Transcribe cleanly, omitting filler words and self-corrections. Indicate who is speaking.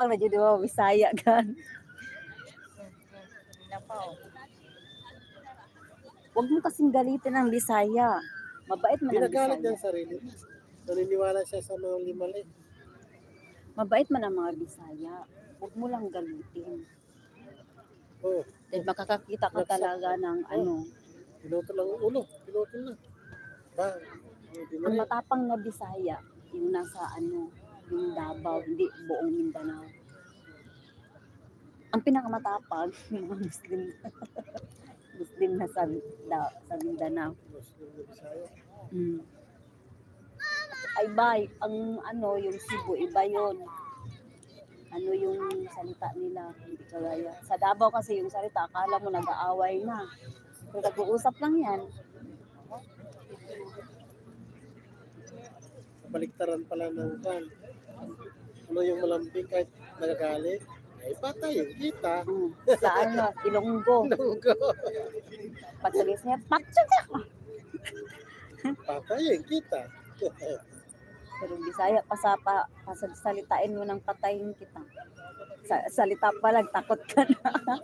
Speaker 1: matapang na jud wa Bisaya gan.
Speaker 2: Napaw.
Speaker 1: Huwag mo kasing galitin ang Bisaya. Mabait man ang
Speaker 3: Ginagalit niya
Speaker 1: Bisaya.
Speaker 3: ang sarili niya. Naniniwala siya sa mga mali.
Speaker 1: Mabait man ang mga Bisaya. Huwag mo lang galitin.
Speaker 3: Oo.
Speaker 1: Then makakakita ka
Speaker 3: Napsak.
Speaker 1: talaga ng ano,
Speaker 3: Pinutol lang ang ulo. Pinutol na. Bang. Hindi na
Speaker 1: ang
Speaker 3: rin.
Speaker 1: matapang na Bisaya, yung nasa ano, yung Davao, hindi buong Mindanao. Ang pinakamatapang, yung mga Muslim. Muslim na sa Mindanao.
Speaker 3: Muslim na Bisaya.
Speaker 1: Mm. Ay bay, ang ano, yung Cebu, iba yun. Ano yung salita nila, hindi kagaya. Sa Davao kasi yung salita, akala mo nag-aaway na. Pero nag-uusap lang yan.
Speaker 3: Baliktaran pala ng kan. Ano yung malambing kahit nagagalit? Ay, patay yung kita.
Speaker 1: Sa ano, Ilonggo.
Speaker 3: Nunggo.
Speaker 1: Pag sabi niya, patsa!
Speaker 3: Patay yung kita.
Speaker 1: Pero Bisaya, pasalitain mo ng patayin kita. Salita pa lang, takot ka na.